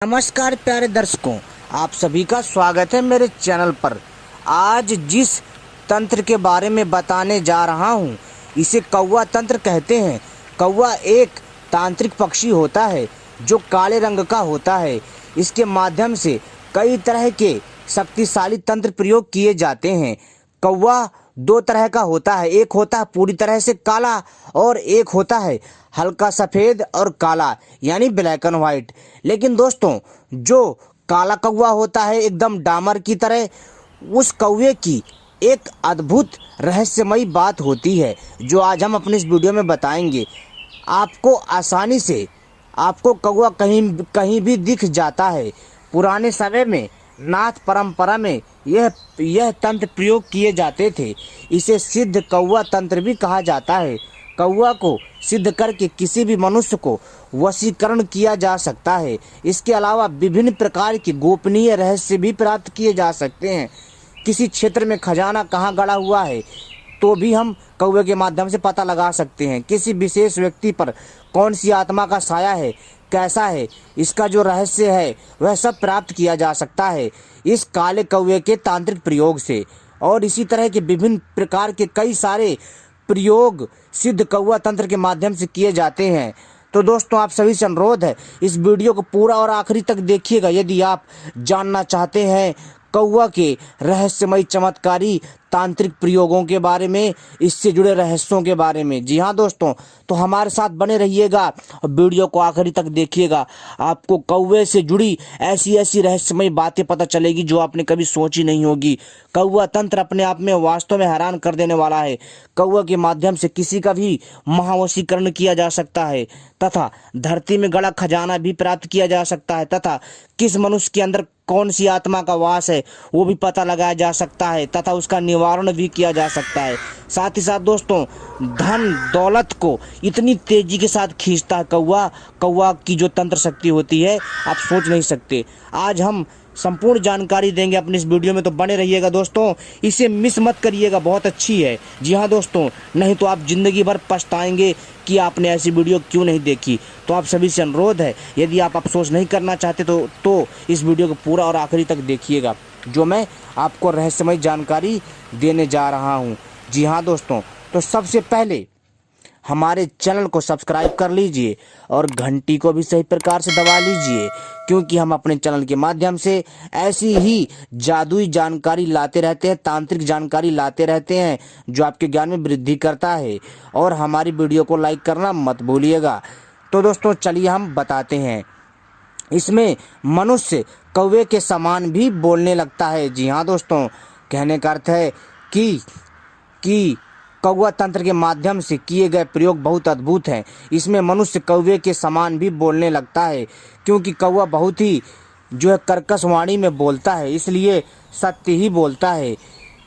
नमस्कार प्यारे दर्शकों, आप सभी का स्वागत है मेरे चैनल पर। आज जिस तंत्र के बारे में बताने जा रहा हूँ इसे कौवा तंत्र कहते हैं। कौवा एक तांत्रिक पक्षी होता है जो काले रंग का होता है। इसके माध्यम से कई तरह के शक्तिशाली तंत्र प्रयोग किए जाते हैं। कौवा दो तरह का होता है, एक होता है पूरी तरह से काला और एक होता है हल्का सफ़ेद और काला, यानी ब्लैक एंड व्हाइट। लेकिन दोस्तों, जो काला कौवा होता है एकदम डामर की तरह, उस कौवे की एक अद्भुत रहस्यमयी बात होती है जो आज हम अपने इस वीडियो में बताएंगे। आपको आसानी से आपको कौवा कहीं भी दिख जाता है। पुराने समय में नाथ परंपरा में यह तंत्र प्रयोग किए जाते थे। इसे सिद्ध कौवा तंत्र भी कहा जाता है। कौवा को सिद्ध करके किसी भी मनुष्य को वशीकरण किया जा सकता है। इसके अलावा विभिन्न प्रकार के गोपनीय रहस्य भी प्राप्त किए जा सकते हैं। किसी क्षेत्र में खजाना कहाँ गड़ा हुआ है तो भी हम कौवे के माध्यम से पता लगा सकते हैं। किसी विशेष व्यक्ति पर कौन सी आत्मा का साया है, कैसा है, इसका जो रहस्य है वह सब प्राप्त किया जा सकता है इस काले कौवे के तांत्रिक प्रयोग से। और इसी तरह के विभिन्न प्रकार के कई सारे प्रयोग सिद्ध कौवा तंत्र के माध्यम से किए जाते हैं। तो दोस्तों, आप सभी से अनुरोध है इस वीडियो को पूरा और आखिरी तक देखिएगा यदि आप जानना चाहते हैं कौवा के रहस्यमय चमत्कारी तांत्रिक प्रयोगों के बारे में, इससे जुड़े रहस्यों के बारे में। जी हाँ दोस्तों, तो हमारे साथ बने रहिएगा और वीडियो को आखिरी तक देखिएगा। आपको कौवे से जुड़ी ऐसी ऐसी रहस्यमय बातें पता चलेगी जो आपने कभी सोची नहीं होगी। कौवा तंत्र अपने आप में वास्तव में हैरान कर देने वाला है। कौवा के माध्यम से किसी का भी महावशीकरण किया जा सकता है तथा धरती में गड़ा खजाना भी प्राप्त किया जा सकता है तथा किस मनुष्य के अंदर कौन सी आत्मा का वास है वो भी पता लगाया जा सकता है तथा उसका निवारण भी किया जा सकता है। साथ ही साथ दोस्तों, धन दौलत को इतनी तेजी के साथ खींचता है कौवा की जो तंत्र शक्ति होती है आप सोच नहीं सकते। आज हम संपूर्ण जानकारी देंगे अपने इस वीडियो में, तो बने रहिएगा दोस्तों, इसे मिस मत करिएगा, बहुत अच्छी है। जी हाँ दोस्तों, नहीं तो आप जिंदगी भर पछताएंगे कि आपने ऐसी वीडियो क्यों नहीं देखी। तो आप सभी से अनुरोध है यदि आप अफसोस नहीं करना चाहते तो इस वीडियो को पूरा और आखिरी तक देखिएगा जो मैं आपको रहस्यमय जानकारी देने जा रहा हूँ। जी हाँ दोस्तों, तो सबसे पहले हमारे चैनल को सब्सक्राइब कर लीजिए और घंटी को भी सही प्रकार से दबा लीजिए, क्योंकि हम अपने चैनल के माध्यम से ऐसी ही जादुई जानकारी लाते रहते हैं, तांत्रिक जानकारी लाते रहते हैं जो आपके ज्ञान में वृद्धि करता है। और हमारी वीडियो को लाइक करना मत भूलिएगा। तो दोस्तों, चलिए हम बताते हैं। इसमें मनुष्य कौवे के समान भी बोलने लगता है। जी हाँ दोस्तों, कहने का अर्थ है कि कौवा तंत्र के माध्यम से किए गए प्रयोग बहुत अद्भुत हैं। इसमें मनुष्य कौवे के समान भी बोलने लगता है, क्योंकि कौवा बहुत ही जो है कर्कश वाणी में बोलता है, इसलिए सत्य ही बोलता है।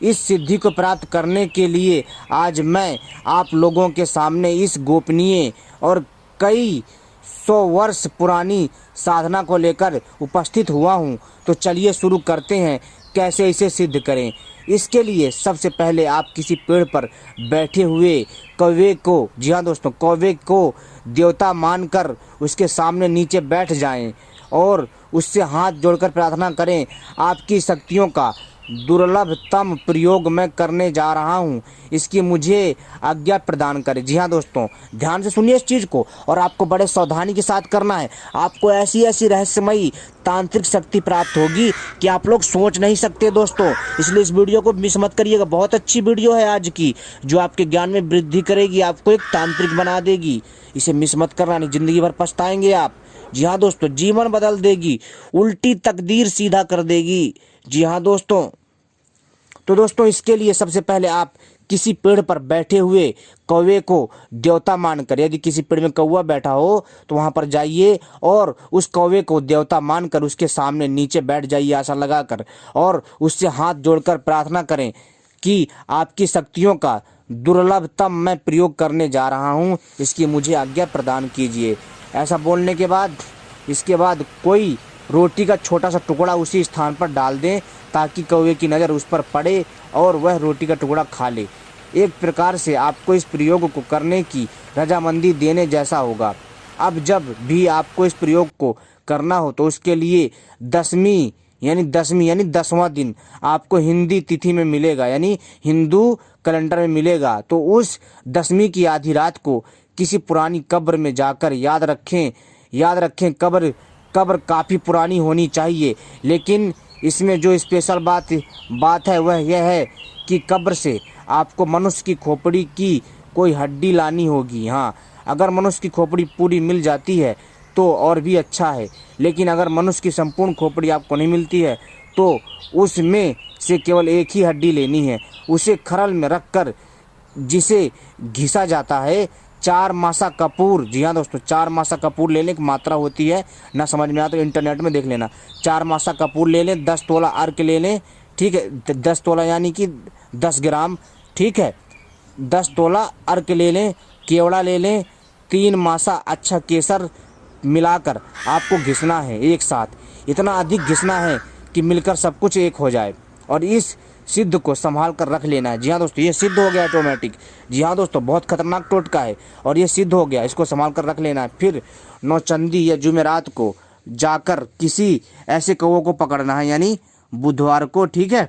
इस सिद्धि को प्राप्त करने के लिए आज मैं आप लोगों के सामने इस गोपनीय और कई 100 वर्ष पुरानी साधना को लेकर उपस्थित हुआ हूँ। तो चलिए शुरू करते हैं कैसे इसे सिद्ध करें। इसके लिए सबसे पहले आप किसी पेड़ पर बैठे हुए कौवे को, जी हाँ दोस्तों, कौवे को देवता मानकर उसके सामने नीचे बैठ जाएं और उससे हाथ जोड़कर प्रार्थना करें। आपकी शक्तियों का दुर्लभतम प्रयोग मैं करने जा रहा हूँ, इसकी मुझे आज्ञा प्रदान करें। जी हाँ दोस्तों, ध्यान से सुनिए इस चीज़ को और आपको बड़े सावधानी के साथ करना है। आपको ऐसी ऐसी रहस्यमयी तांत्रिक शक्ति प्राप्त होगी कि आप लोग सोच नहीं सकते दोस्तों, इसलिए इस वीडियो को मिस मत करिएगा। बहुत अच्छी वीडियो है आज की जो आपके ज्ञान में वृद्धि करेगी, आपको एक तांत्रिक बना देगी। इसे मिस मत करना, नहीं जिंदगी भर पछताएंगे आप। जी हाँ दोस्तों, जीवन बदल देगी, उल्टी तकदीर सीधा कर देगी। जी हाँ दोस्तों, तो दोस्तों इसके लिए सबसे पहले आप किसी पेड़ पर बैठे हुए कौवे को देवता मानकर, यदि किसी पेड़ में कौवा बैठा हो तो वहां पर जाइए और उस कौवे को देवता मानकर उसके सामने नीचे बैठ जाइए आसन लगाकर और उससे हाथ जोड़कर प्रार्थना करें कि आपकी शक्तियों का दुर्लभतम मैं प्रयोग करने जा रहा हूं, इसकी मुझे आज्ञा प्रदान कीजिए। ऐसा बोलने के बाद इसके बाद कोई रोटी का छोटा सा टुकड़ा उसी स्थान पर डाल दें ताकि कौवे की नज़र उस पर पड़े और वह रोटी का टुकड़ा खा ले। एक प्रकार से आपको इस प्रयोग को करने की रजामंदी देने जैसा होगा। अब जब भी आपको इस प्रयोग को करना हो तो उसके लिए 10वीं यानी 10वां दिन आपको हिंदी तिथि में मिलेगा, यानी हिंदू कैलेंडर में मिलेगा। तो उस 10वीं की आधी रात को किसी पुरानी कब्र में जाकर याद रखें कब्र काफ़ी पुरानी होनी चाहिए। लेकिन इसमें जो स्पेशल बात है वह यह है कि कब्र से आपको मनुष्य की खोपड़ी की कोई हड्डी लानी होगी। हाँ, अगर मनुष्य की खोपड़ी पूरी मिल जाती है तो और भी अच्छा है, लेकिन अगर मनुष्य की संपूर्ण खोपड़ी आपको नहीं मिलती है तो उसमें से केवल एक ही हड्डी लेनी है। उसे खरल में रखकर जिसे घिसा जाता है 4 मासा कपूर। जी हाँ दोस्तों, 4 मासा कपूर लेने की मात्रा होती है, ना समझ में आया तो इंटरनेट में देख लेना। 4 मासा कपूर ले लें, 10 तोला अर्क ले लें, ठीक है, 10 तोला यानी कि 10 ग्राम, ठीक है, 10 तोला अर्क ले लें, केवड़ा ले लें, 3 मासा अच्छा केसर मिलाकर आपको घिसना है एक साथ। इतना अधिक घिसना है कि मिलकर सब कुछ एक हो जाए और इस सिद्ध को संभाल कर रख लेना है। जी हाँ दोस्तों, ये सिद्ध हो गया ऑटोमेटिक। जी हाँ दोस्तों, बहुत खतरनाक टोटका है और ये सिद्ध हो गया, इसको संभाल कर रख लेना है। फिर नौचंदी या जुमेरात को जाकर किसी ऐसे कौवे को पकड़ना है, यानी बुधवार को, ठीक है,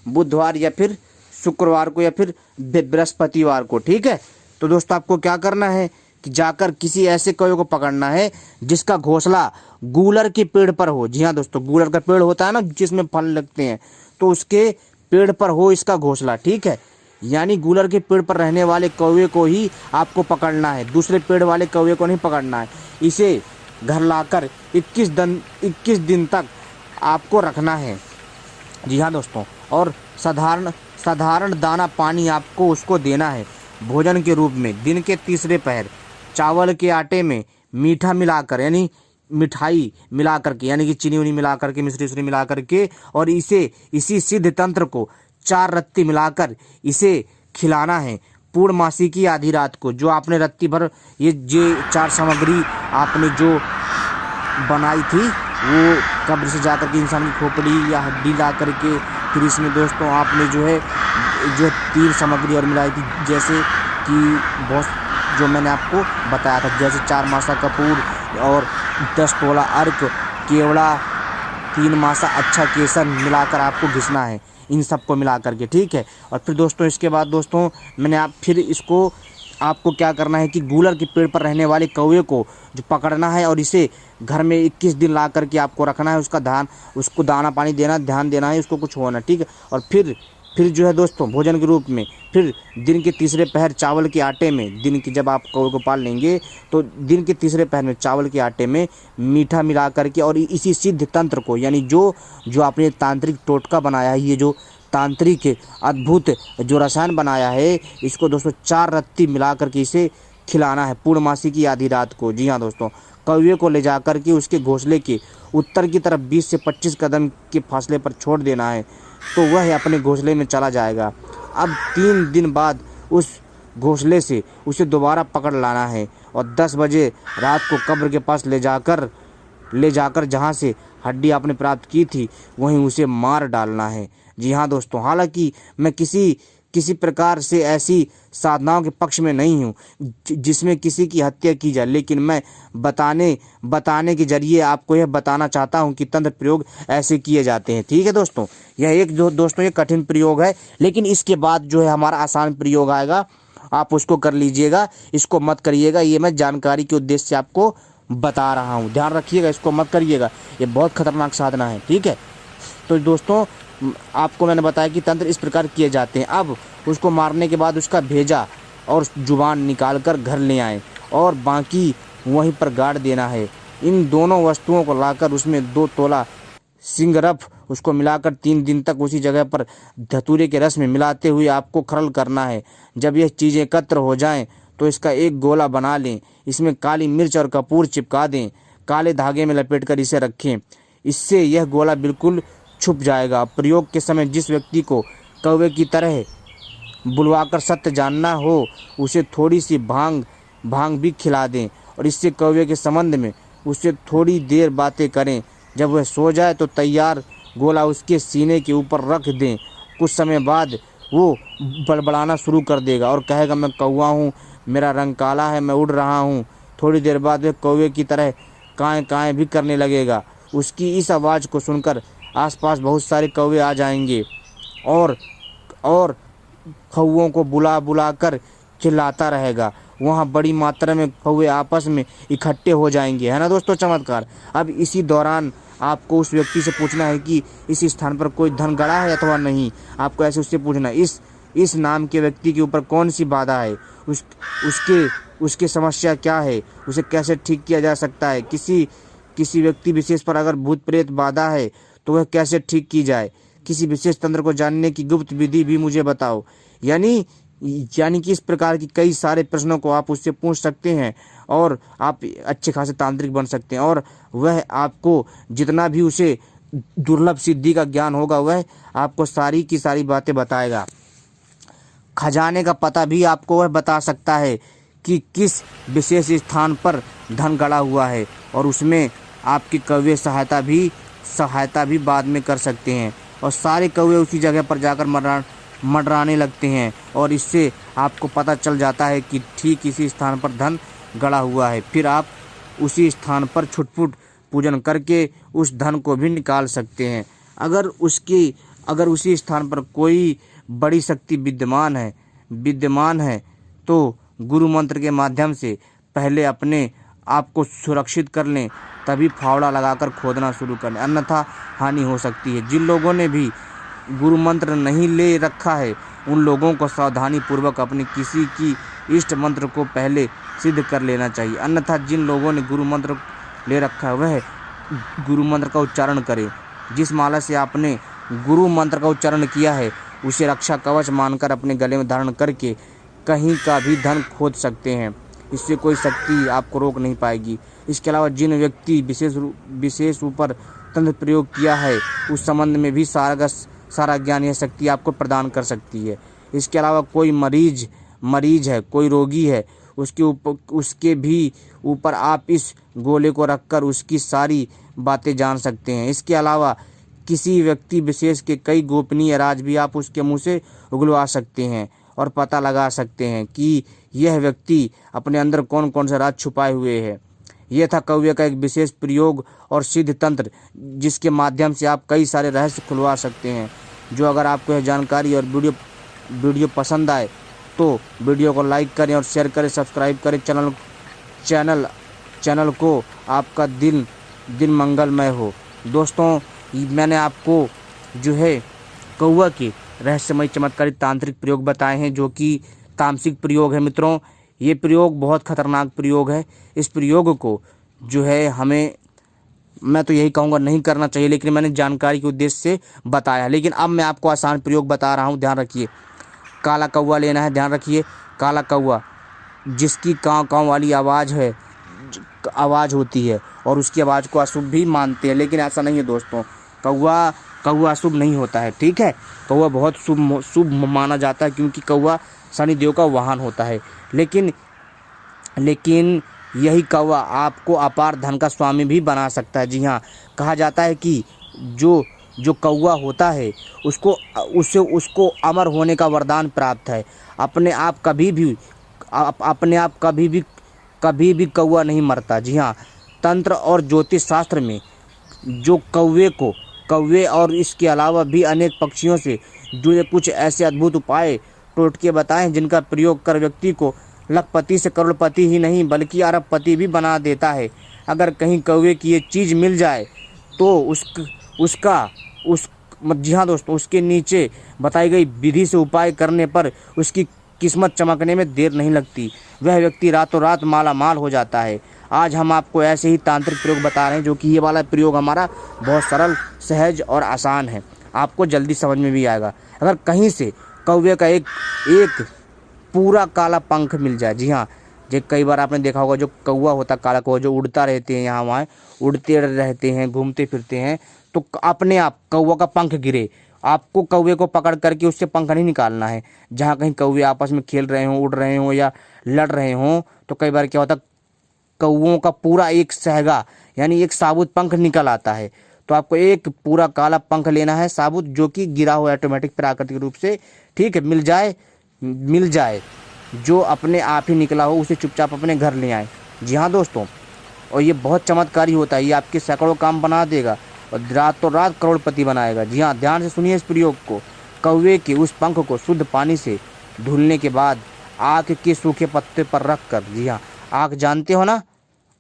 बुधवार या फिर शुक्रवार को या फिर बृहस्पतिवार को, ठीक है। तो दोस्तों आपको क्या करना है कि जाकर किसी ऐसे कौवे को पकड़ना है जिसका घोंसला गूलर के पेड़ पर हो। जी हाँ दोस्तों, गूलर का पेड़ होता है ना जिसमें फल लगते हैं, तो उसके पेड़ पर हो इसका घोंसला, ठीक है। यानी गूलर के पेड़ पर रहने वाले कौवे को ही आपको पकड़ना है, दूसरे पेड़ वाले कौवे को नहीं पकड़ना है। इसे घर लाकर 21 दिन तक आपको रखना है। जी हाँ दोस्तों, और साधारण दाना पानी आपको उसको देना है भोजन के रूप में। दिन के तीसरे पहर चावल के आटे में मीठा मिलाकर, यानी मिठाई मिला करके, यानी कि चीनी उनी मिला करके, मिश्री मिला करके, और इसी सिद्ध तंत्र को 4 रत्ती मिलाकर इसे खिलाना है पूर्णमासी की आधी रात को। जो आपने रत्ती भर ये 4 सामग्री आपने जो बनाई थी वो कब्र से जाकर के इंसान की खोपड़ी या हड्डी ला करके, फिर इसमें दोस्तों आपने जो 3 सामग्री और मिलाई थी, जैसे कि बहुत जो मैंने आपको बताया था, जैसे 4 मासा कपूर और 10 तोला अर्क, केवड़ा, 3 मासा अच्छा केसर मिलाकर आपको घिसना है, इन सबको मिला करके, ठीक है। और फिर दोस्तों इसके बाद दोस्तों फिर इसको आपको क्या करना है कि गूलर के पेड़ पर रहने वाले कौवे को जो पकड़ना है और इसे घर में 21 दिन ला करके आपको रखना है। उसको दाना पानी देना, ध्यान देना है, उसको कुछ होना, ठीक है। और फिर जो है दोस्तों भोजन के रूप में फिर दिन के तीसरे पहर चावल के आटे में, दिन की जब आप कौवे को पाल लेंगे तो दिन के तीसरे पहर में चावल के आटे में मीठा मिला करके और इसी सिद्ध तंत्र को, यानी जो आपने तांत्रिक टोटका बनाया है, ये जो तांत्रिक अद्भुत जो रसायन बनाया है, इसको दोस्तों 4 रत्ती मिला करके इसे खिलाना है पूर्णमासी की आधी रात को। जी हाँ दोस्तों, कौवे को ले जा कर के उसके घोंसले के उत्तर की तरफ 20 से 25 कदम के फासले पर छोड़ देना है, तो वह अपने घोंसले में चला जाएगा। अब 3 दिन बाद उस घोंसले से उसे दोबारा पकड़ लाना है और 10 बजे रात को कब्र के पास ले जाकर जहाँ से हड्डी आपने प्राप्त की थी वहीं उसे मार डालना है। जी हाँ दोस्तों, हालांकि मैं किसी प्रकार से ऐसी साधनाओं के पक्ष में नहीं हूँ जिसमें किसी की हत्या की जाए, लेकिन मैं बताने के जरिए आपको यह बताना चाहता हूँ कि तंत्र प्रयोग ऐसे किए जाते हैं, ठीक है दोस्तों। यह दोस्तों ये कठिन प्रयोग है, लेकिन इसके बाद जो है हमारा आसान प्रयोग आएगा, आप उसको कर लीजिएगा, इसको मत करिएगा। ये मैं जानकारी के उद्देश्य से आपको बता रहा हूँ, ध्यान रखिएगा, इसको मत करिएगा, ये बहुत खतरनाक साधना है, ठीक है। तो दोस्तों आपको मैंने बताया कि तंत्र इस प्रकार किए जाते हैं। अब उसको मारने के बाद उसका भेजा और जुबान निकाल कर घर ले आएँ और बाकी वहीं पर गाड़ देना है। इन दोनों वस्तुओं को लाकर उसमें 2 तोला सिंगरफ उसको मिलाकर 3 दिन तक उसी जगह पर धतूरे के रस में मिलाते हुए आपको खरल करना है। जब यह चीज़ें एकत्र हो जाएं तो इसका एक गोला बना लें, इसमें काली मिर्च और कपूर चिपका दें, काले धागे में लपेटकर इसे रखें, इससे यह गोला बिल्कुल छुप जाएगा। प्रयोग के समय जिस व्यक्ति को कौवे की तरह बुलवाकर सत्य जानना हो उसे थोड़ी सी भांग भी खिला दें और इससे कौवे के संबंध में उससे थोड़ी देर बातें करें। जब वह सो जाए तो तैयार गोला उसके सीने के ऊपर रख दें। कुछ समय बाद वो बड़बड़ाना शुरू कर देगा और कहेगा, मैं कौवा हूँ, मेरा रंग काला है, मैं उड़ रहा हूँ। थोड़ी देर बाद वह कौवे की तरह काएँ काएँ भी करने लगेगा। उसकी इस आवाज़ को सुनकर आसपास बहुत सारे कौवे आ जाएंगे और कौवों को बुला बुला कर चिल्लाता रहेगा। वहाँ बड़ी मात्रा में कौवे आपस में इकट्ठे हो जाएंगे, है ना दोस्तों चमत्कार। अब इसी दौरान आपको उस व्यक्ति से पूछना है कि इस स्थान पर कोई धन गड़ा है अथवा नहीं। आपको ऐसे उससे पूछना है इस नाम के व्यक्ति के ऊपर कौन सी बाधा है, उसके समस्या क्या है, उसे कैसे ठीक किया जा सकता है। किसी व्यक्ति विशेष पर अगर भूत प्रेत बाधा है तो वह कैसे ठीक की जाए। किसी विशेष तंत्र को जानने की गुप्त विधि भी मुझे बताओ। यानी कि इस प्रकार की कई सारे प्रश्नों को आप उससे पूछ सकते हैं और आप अच्छे खासे तांत्रिक बन सकते हैं। और वह आपको जितना भी उसे दुर्लभ सिद्धि का ज्ञान होगा वह आपको सारी की सारी बातें बताएगा। खजाने का पता भी आपको वह बता सकता है कि किस विशेष स्थान पर धन गड़ा हुआ है, और उसमें आपकी कौवे सहायता भी बाद में कर सकते हैं। और सारे कौवे उसी जगह पर जाकर मंडराने लगते हैं और इससे आपको पता चल जाता है कि ठीक इसी स्थान पर धन गड़ा हुआ है। फिर आप उसी स्थान पर छुटपुट पूजन करके उस धन को भी निकाल सकते हैं। अगर उसी स्थान पर कोई बड़ी शक्ति विद्यमान है तो गुरु मंत्र के माध्यम से पहले अपने आप को सुरक्षित कर लें, तभी फावड़ा लगाकर खोदना शुरू कर लें, अन्यथा हानि हो सकती है। जिन लोगों ने भी गुरु मंत्र नहीं ले रखा है उन लोगों को सावधानी पूर्वक अपने किसी की इष्ट मंत्र को पहले सिद्ध कर लेना चाहिए, अन्यथा जिन लोगों ने गुरु मंत्र ले रखा है वह गुरु मंत्र का उच्चारण करें। जिस माला से आपने गुरु मंत्र का उच्चारण किया है उसे रक्षा कवच मानकर अपने गले में धारण करके कहीं का भी धन खोद सकते हैं। इससे कोई शक्ति आपको रोक नहीं पाएगी। इसके अलावा जिन व्यक्ति विशेष ऊपर तंत्र प्रयोग किया है उस संबंध में भी सारा ज्ञान यह शक्ति आपको प्रदान कर सकती है। इसके अलावा कोई मरीज है, कोई रोगी है, उसके भी ऊपर आप इस गोले को रखकर उसकी सारी बातें जान सकते हैं। इसके अलावा किसी व्यक्ति विशेष के कई गोपनीय राज भी आप उसके मुंह से उगलवा सकते हैं और पता लगा सकते हैं कि यह व्यक्ति अपने अंदर कौन कौन सा राज छुपाए हुए है। यह था कौवे का एक विशेष प्रयोग और सिद्ध तंत्र, जिसके माध्यम से आप कई सारे रहस्य खुलवा सकते हैं। जो अगर आपको यह जानकारी और वीडियो पसंद आए तो वीडियो को लाइक करें और शेयर करें, सब्सक्राइब करें चैनल को। आपका दिन मंगलमय हो। दोस्तों, मैंने आपको जो है कौवा के रहस्यमय चमत्कारी तांत्रिक प्रयोग बताए हैं जो कि तामसिक प्रयोग है। मित्रों, ये प्रयोग बहुत खतरनाक प्रयोग है। इस प्रयोग को जो है मैं तो यही कहूँगा नहीं करना चाहिए, लेकिन मैंने जानकारी के उद्देश्य से बताया। लेकिन अब मैं आपको आसान प्रयोग बता रहा हूँ, ध्यान रखिए। काला कौवा लेना है, ध्यान रखिए। काला कौवा जिसकी काँव काँव वाली आवाज़ होती है और उसकी आवाज़ को अशुभ भी मानते हैं, लेकिन ऐसा नहीं है दोस्तों। कौवा अशुभ नहीं होता है, ठीक है। कौवा बहुत शुभ माना जाता है क्योंकि कौवा शनिदेव का वाहन होता है। लेकिन यही कौवा आपको अपार धन का स्वामी भी बना सकता है। जी हाँ, कहा जाता है कि जो कौवा होता है उसको अमर होने का वरदान प्राप्त है। अपने आप कभी भी कौवा नहीं मरता। जी हाँ, तंत्र और ज्योतिष शास्त्र में जो कौवे और इसके अलावा भी अनेक पक्षियों से जुड़े कुछ ऐसे अद्भुत उपाय टोटके बताएं जिनका प्रयोग कर व्यक्ति को लखपति से करोड़पति ही नहीं बल्कि अरबपति भी बना देता है। अगर कहीं कौवे की ये चीज़ मिल जाए तो जी हाँ दोस्तों, उसके नीचे बताई गई विधि से उपाय करने पर उसकी किस्मत चमकने में देर नहीं लगती। वह व्यक्ति रातों रात माला माल हो जाता है। आज हम आपको ऐसे ही तांत्रिक प्रयोग बता रहे हैं जो कि ये वाला प्रयोग हमारा बहुत सरल, सहज और आसान है। आपको जल्दी समझ में भी आएगा। अगर कहीं से कौवे का एक पूरा काला पंख मिल जाए, जी हाँ, जो कई बार आपने देखा होगा जो कौवा होता काला कौवा जो उड़ता रहते हैं, यहाँ वहाँ उड़ते रहते हैं, घूमते फिरते हैं, तो अपने आप कौवा का पंख गिरे, आपको कौवे को पकड़ करके उससे पंख नहीं निकालना है। जहाँ कहीं कौवे आपस में खेल रहे हों, उड़ रहे हों या लड़ रहे हों, तो कई बार क्या होता कौवों का पूरा एक सहगा यानी एक साबुत पंख निकल आता है। तो आपको एक पूरा काला पंख लेना है साबुत, जो कि गिरा हुआ ऑटोमेटिक प्राकृतिक रूप से, ठीक है, मिल जाए जो अपने आप ही निकला हो, उसे चुपचाप अपने घर ले आए। जी हाँ दोस्तों, और ये बहुत चमत्कारी होता है। ये आपके सैकड़ों काम बना देगा और रातों रात करोड़पति बनाएगा। जी हाँ, ध्यान से सुनिए इस प्रयोग को। कौवे के उस पंख को शुद्ध पानी से धुलने के बाद आक के सूखे पत्ते पर रख कर, जी हाँ, आक जानते हो ना,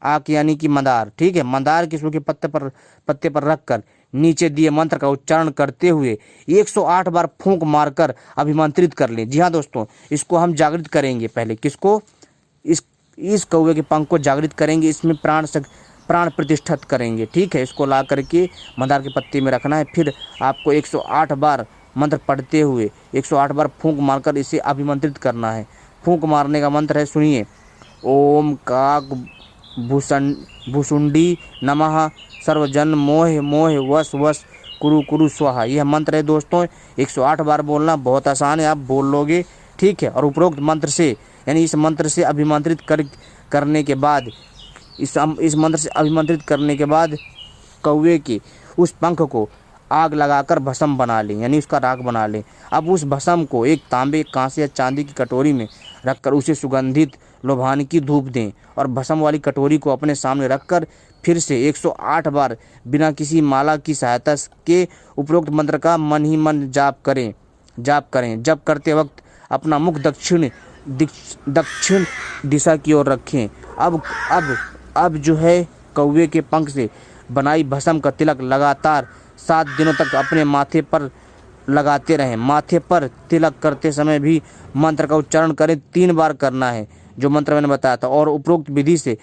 आक यानी कि मंदार, ठीक है, मंदार के सूखे पत्ते पर रखकर नीचे दिए मंत्र का उच्चारण करते हुए 108 बार फूंक मारकर अभिमंत्रित कर लें। जी हाँ दोस्तों, इसको हम जागृत करेंगे। पहले किसको? इस कौवे के पंख को जागृत करेंगे, इसमें प्राण प्रतिष्ठित करेंगे, ठीक है। इसको ला करके मंदार के पत्ते में रखना है। फिर आपको 108 बार मंत्र पढ़ते हुए 108 बार फूंक मारकर इसे अभिमंत्रित करना है। फूंक मारने का मंत्र है, सुनिए। ओम काक भुसुंडी नमः सर्वजन मोह मोह वश वश कुरु कुरु स्वाहा। यह मंत्र है दोस्तों, 108 बार बोलना, बहुत आसान है, आप बोल लोगे, ठीक है। और उपरोक्त मंत्र से यानी इस मंत्र से अभिमंत्रित करने के बाद इस मंत्र से अभिमंत्रित करने के बाद कौवे के उस पंख को आग लगाकर भस्म बना लें, यानी उसका राख बना लें। अब उस भस्म को एक तांबे, कांसे या चांदी की कटोरी में रखकर उसे सुगंधित लोभानी की धूप दें और भस्म वाली कटोरी को अपने सामने रखकर फिर से 108 बार बिना किसी माला की सहायता के उपरोक्त मंत्र का मन ही मन जाप करें। जप करते वक्त अपना मुख दक्षिण दिशा की ओर रखें। अब जो है कौवे के पंख से बनाई भस्म का तिलक लगातार 7 दिनों तक अपने माथे पर लगाते रहें। माथे पर तिलक करते समय भी मंत्र का उच्चारण करें, 3 बार करना है, जो मंत्र मैंने बताया था। और उपरोक्त विधि से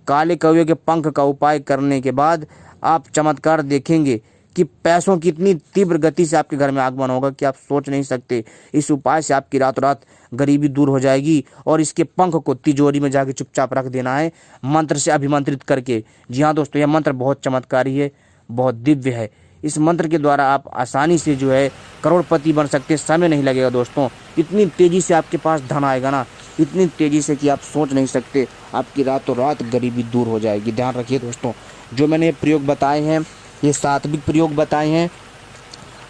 काले कौवे के पंख का उपाय करने के बाद आप चमत्कार देखेंगे कि पैसों की इतनी तीव्र गति से आपके घर में आगमन होगा कि आप सोच नहीं सकते। इस उपाय से आपकी रातों रात गरीबी दूर हो जाएगी। और इसके पंख को तिजोरी में जाके चुपचाप रख देना है, मंत्र से अभिमंत्रित करके। जी हाँ दोस्तों, यह मंत्र बहुत चमत्कारी है, बहुत दिव्य है। इस मंत्र के द्वारा आप आसानी से जो है करोड़पति बन सकते हैं। समय नहीं लगेगा दोस्तों, इतनी तेज़ी से आपके पास धन आएगा ना, इतनी तेज़ी से कि आप सोच नहीं सकते। आपकी रातों रात गरीबी दूर हो जाएगी। ध्यान रखिए दोस्तों, जो मैंने प्रयोग बताए हैं ये सात्विक प्रयोग बताए हैं।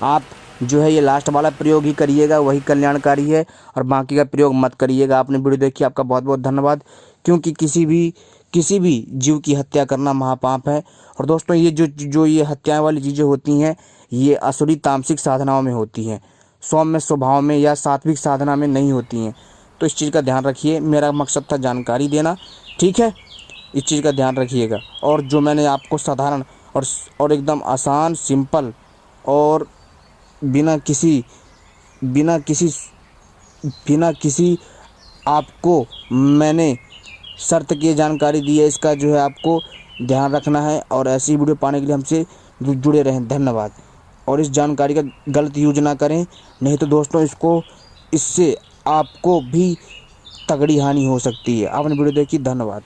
आप जो है ये लास्ट वाला प्रयोग ही करिएगा, वही कल्याणकारी है, और बाकी का प्रयोग मत करिएगा। आपने वीडियो देखी, आपका बहुत बहुत धन्यवाद। क्योंकि किसी भी जीव की हत्या करना महापाप है। और दोस्तों ये जो ये हत्याएं वाली चीज़ें होती हैं ये असुरी तामसिक साधनाओं में होती हैं, सौम्य स्वभाव में या सात्विक साधना में नहीं होती हैं। तो इस चीज़ का ध्यान रखिए। मेरा मकसद था जानकारी देना, ठीक है, इस चीज़ का ध्यान रखिएगा। और जो मैंने आपको साधारण और एकदम आसान, सिंपल और बिना किसी आपको मैंने शर्त की जानकारी दी है, इसका जो है आपको ध्यान रखना है। और ऐसी वीडियो पाने के लिए हमसे जुड़े रहें। धन्यवाद। और इस जानकारी का गलत यूज ना करें, नहीं तो दोस्तों इससे आपको भी तगड़ी हानि हो सकती है। आपने वीडियो देखी, धन्यवाद।